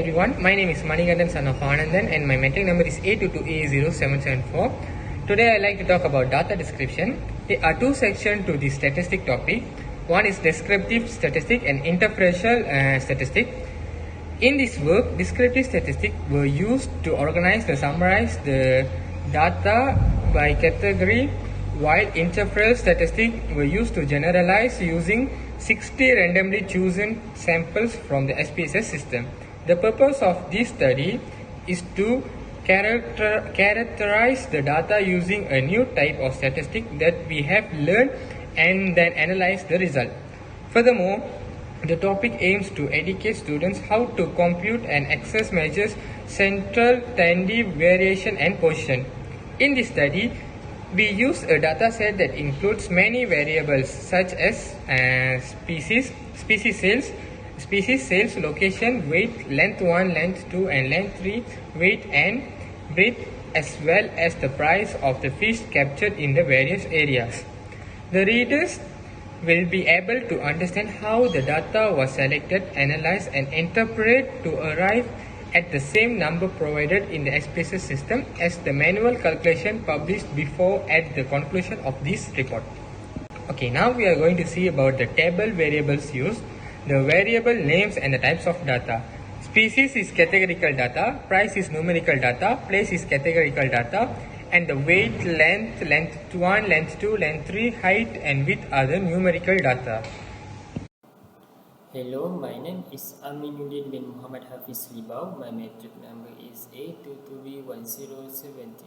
everyone, my name is Manigandan son of Anandan and my metric number is A22A0774. Today I like to talk about data description. There are two sections to the statistic topic. One is descriptive statistic and interferential statistic. In this work, descriptive statistics were used to organize and summarize the data by category, while interferential statistics were used to generalize using 60 randomly chosen samples from the SPSS system. The purpose of this study is to characterize the data using a new type of statistic that we have learned and then analyze the result. Furthermore, the topic aims to educate students how to compute and access measures central tendency, variation and position. In this study, we use a data set that includes many variables such as species sales, location, weight, length 1, length 2 and length 3, weight and breadth, as well as the price of the fish captured in the various areas. The readers will be able to understand how the data was selected, analyzed and interpreted to arrive at the same number provided in the SPSS system as the manual calculation published before at the conclusion of this report. Okay, now we are going to see about the table variables used, the variable names and the types of data. Species is categorical data, price is numerical data, place is categorical data, and the weight, length 1, length 2, length 3, height and width are the numerical data. Hello, my name is Aminuddin bin Muhammad Hafiz Libau. My metric number is A22B1070.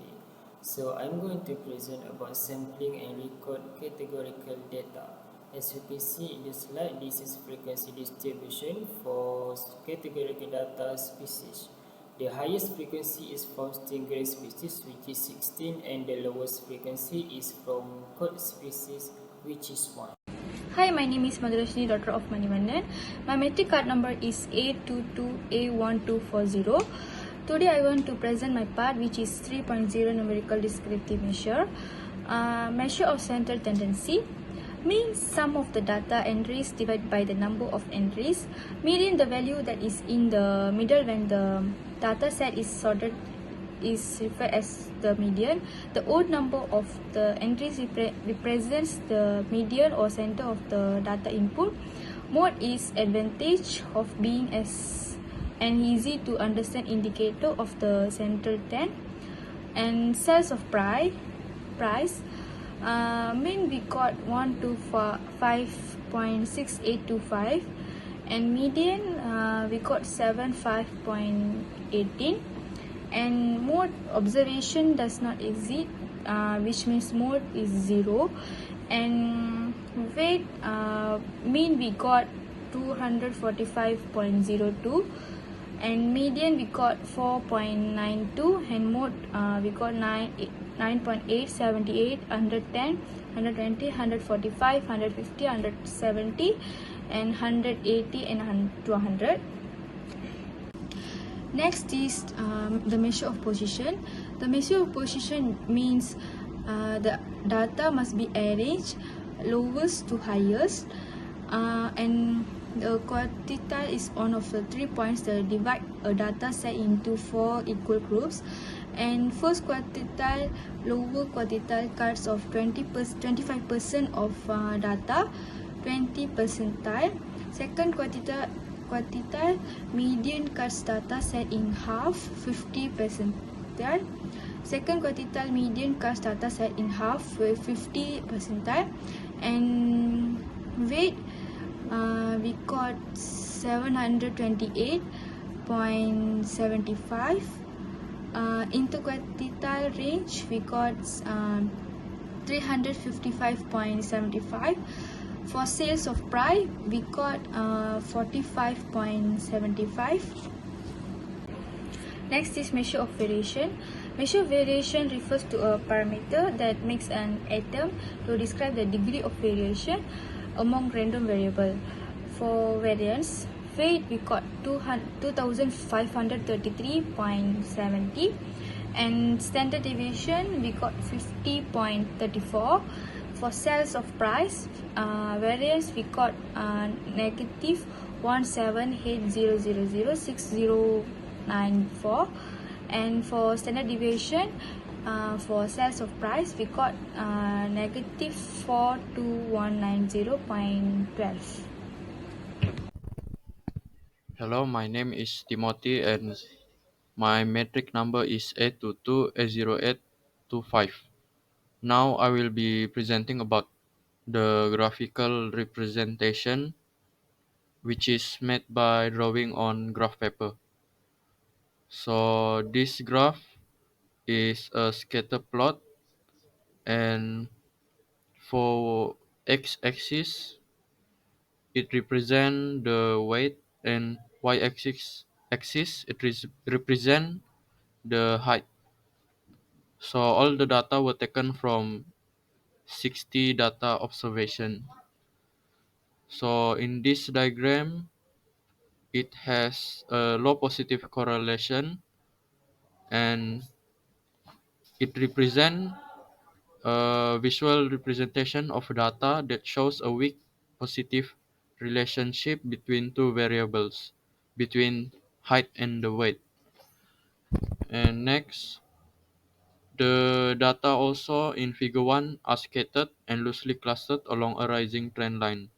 So I'm going to present about sampling and record categorical data. As you can see in the slide, this is frequency distribution for categorical data species. The highest frequency is from stingray species, which is 16, and the lowest frequency is from cod species, which is 1. Hi, my name is Madhurashni, daughter of Manivandan. My metric card number is A22A1240. Today I want to present my part, which is 3.0 numerical descriptive measure. Measure of central tendency means sum of the data entries divided by the number of entries. Median, the value that is in the middle when the data set is sorted, is referred as the median. The odd number of the entries represents the median or center of the data input. Mode is advantage of being as an easy to understand indicator of the central trend. And sales of price. Mean we got 1 to 5.6825 and median we got 75.18. and mode observation does not exist, which means mode is 0. And weight mean we got 245.02 and median we got 4.92 and mode we got 9.8, 78, 110, 120, 145, 150, 170 and 180 and 200. Next is the measure of position. The measure of position means the data must be arranged lowest to highest, and the quartile is one of the 3 points that divide a data set into 4 equal groups. And first quartile, lower quartile cuts of 25% of data, 20 percentile. Second quartile, median cuts data set in half, 50 percentile. Second quartile, median cuts data set in half, 50 percentile. And weight we got 728.75. Interquartile range we got 355.75. For sales of price we got 45.75. Next is measure of variation. Measure of variation refers to a parameter that makes an item to describe the degree of variation among random variable. For variance, weight we got 2533.70 and standard deviation we got 50.34. For sales of price, variance we got negative 1780006094. And for standard deviation, for sales of price, we got negative 42190.12. Hello, my name is Timothy and my metric number is 822-80825. Now I will be presenting about the graphical representation which is made by drawing on graph paper. So this graph is a scatter plot, and for x-axis it represents the weight, and y-axis it represent the height. So all the data were taken from 60 data observation. So in this diagram, it has a low positive correlation, and it represents a visual representation of data that shows a weak positive relationship between two variables, between height and the weight. And next, the data also in figure 1 are scattered and loosely clustered along a rising trend line.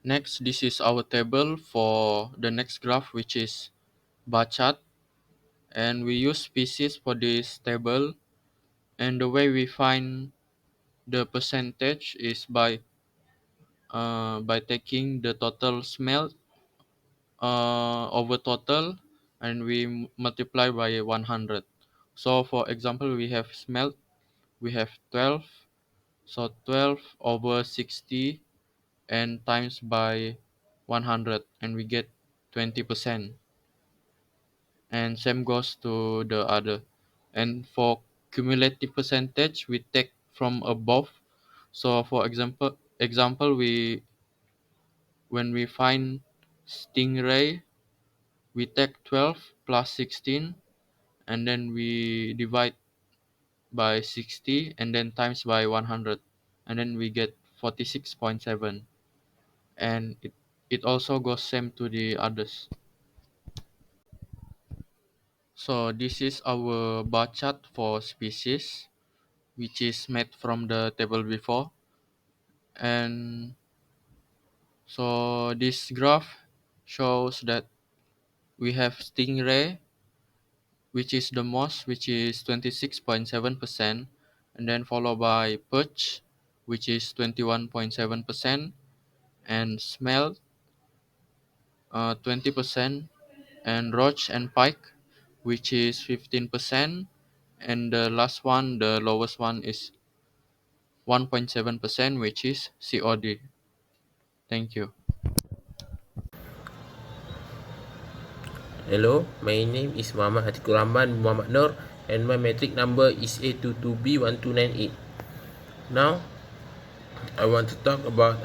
Next, this is our table for the next graph, which is bar chart, and we use species for this table, and the way we find the percentage is by taking the total smelt over total, and we multiply by 100. So for example, we have smelt, we have 12, so 12 over 60 and times by 100, and we get 20%. And same goes to the other. And for cumulative percentage, we take from above. So for example, we when we find stingray, we take 12 plus 16, and then we divide by 60 and then times by 100, and then we get 46.7. And it also goes same to the others. So this is our bar chart for species, which is made from the table before. And so this graph shows that we have stingray, which is the most, which is 26.7%, and then followed by perch, which is 21.7%, and smelt, 20%, and roach and pike, which is 15%, and the last one, the lowest one, is 1.7%, which is COD. Thank you. Hello, my name is Muhammad Atikur Rahman Muhammad Nur, and my metric number is A22B1298. Now, I want to talk about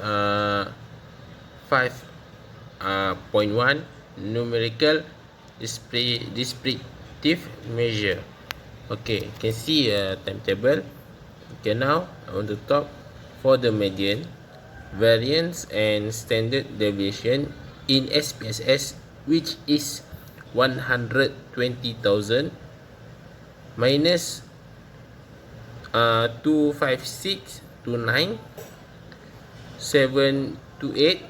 5.1 numerical descriptive measure. Okay, you can see a timetable. Okay, now I want to talk for the median, variance, and standard deviation in SPSS, which is 120,000 minus 25629 728,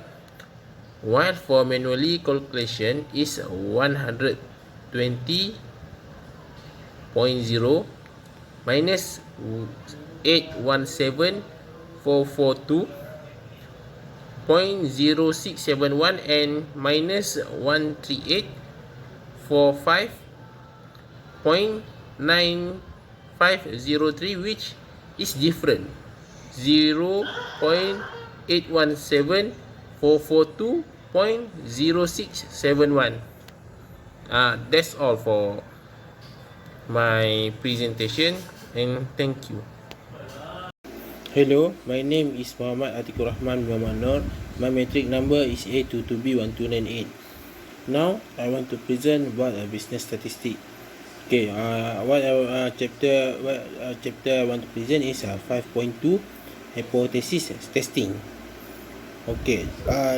while for manually calculation is 120.0 minus 817,442.0671 and minus 13845.9503, which is different, 0.817442.0671. That's all for my presentation, and thank you. Hello, my name is Muhammad Atikur Rahman Muhammad Nur. My metric number is A22B1298. Now I want to present about a business statistic. Okay, chapter I want to present is 5.2 hypothesis testing. Okay,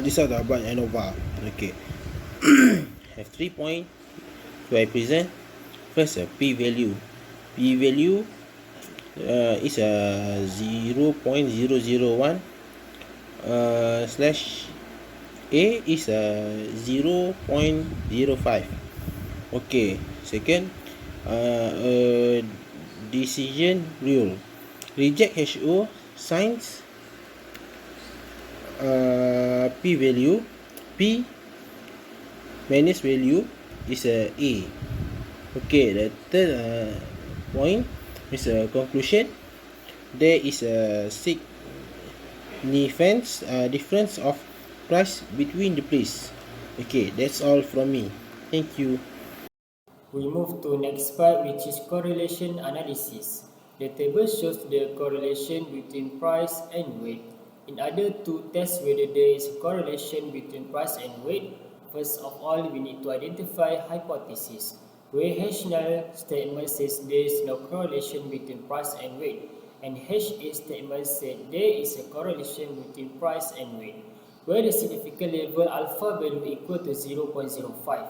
these are the about ANOVA. Okay, have 3 points to I present. First, a p-value. P-value is a 0.001 slash A is a 0.05. Okay, second, decision rule. Reject HO signs p value. P minus value is a A. Okay, the third point is a conclusion. There is a significant difference of price between the place. Okay, that's all from me. Thank you. We move to next part, which is correlation analysis. The table shows the correlation between price and weight. In order to test whether there is a correlation between price and weight, first of all, we need to identify hypothesis. Where H null statement says there is no correlation between price and weight, and HA statement said there is a correlation between price and weight, where the significant level alpha value equal to 0.05.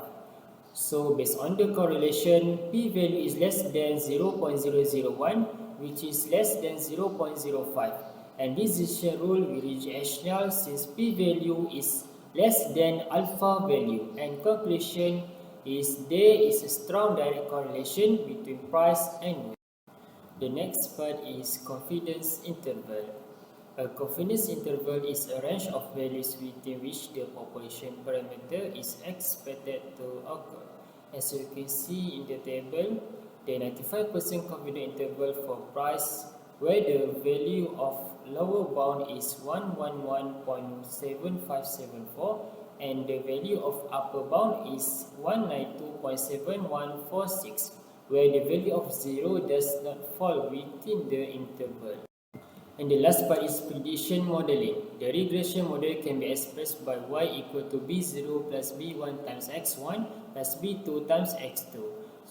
So based on the correlation, p-value is less than 0.001, which is less than 0.05. And this decision rule will reach H null since p-value is less than alpha value. And conclusion is there is a strong direct correlation between price and weight. The next part is confidence interval. A confidence interval is a range of values within which the population parameter is expected to occur. As you can see in the table, the 95% confidence interval for price, where the value of lower bound is 111.7574 and the value of upper bound is 192.7146, where the value of 0 does not fall within the interval. And the last part is prediction modeling. The regression model can be expressed by y equal to b0 plus b1 times x1 plus b2 times x2.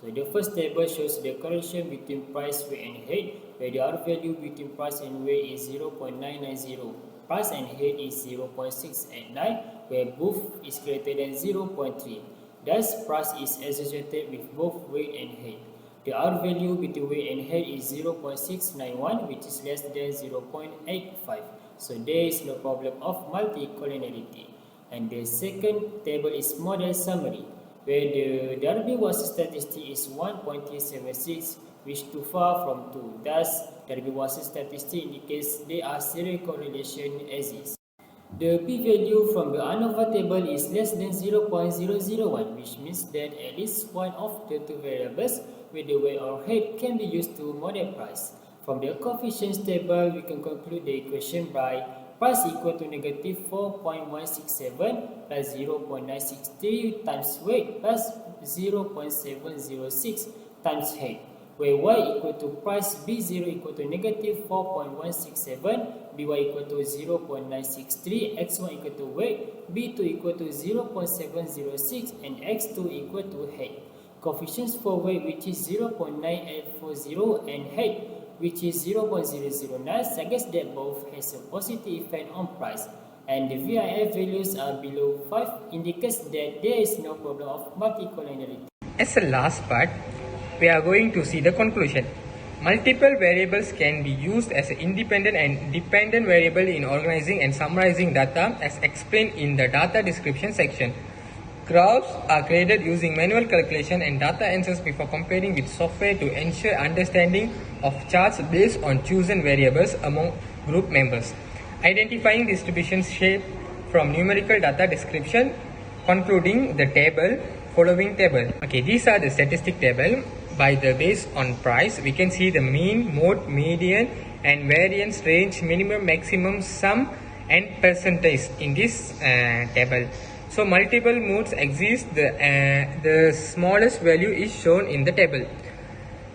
So the first table shows the correlation between price, weight and height, where the R value between price and weight is 0.990. Price and height is 0.689, where both is greater than 0.3. Thus, price is associated with both weight and height. The R value between weight and height is 0.691, which is less than 0.85. So there is no problem of multicollinearity. And the second table is model summary, where the Darby-Watson statistic is 1.376, which too far from 2. Thus, Darby-Watson statistic indicates there are serial correlation exists. The p-value from the ANOVA table is less than 0.001, which means that at least one of the two variables with the weight or height can be used to model price. From the coefficients table, we can conclude the equation by price equal to negative 4.167 plus 0.963 times weight plus 0.706 times height, where y equal to price b0 equal to negative 4.167, by equal to 0.963, x1 equal to weight, b2 equal to 0.706, and x2 equal to height. Coefficients for weight, which is 0.9840, and height, which is 0.009, suggests that both has a positive effect on price. And the VIF values are below 5, indicates that there is no problem of multicollinearity. As the last part, we are going to see the conclusion. Multiple variables can be used as an independent and dependent variable in organizing and summarizing data as explained in the data description section. Graphs are created using manual calculation and data answers before comparing with software to ensure understanding of charts based on chosen variables among group members. Identifying distribution shape from numerical data description, concluding the table, following table. Okay, these are the statistic table. By the based on price, we can see the mean, mode, median, and variance range, minimum, maximum, sum, and percentage in this table. So multiple modes exist. The smallest value is shown in the table.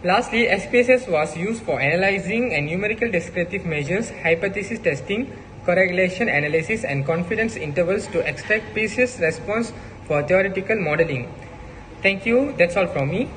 Lastly, SPSS was used for analyzing and numerical descriptive measures, hypothesis testing, correlation analysis, and confidence intervals to extract precise response for theoretical modeling. Thank you. That's all from me.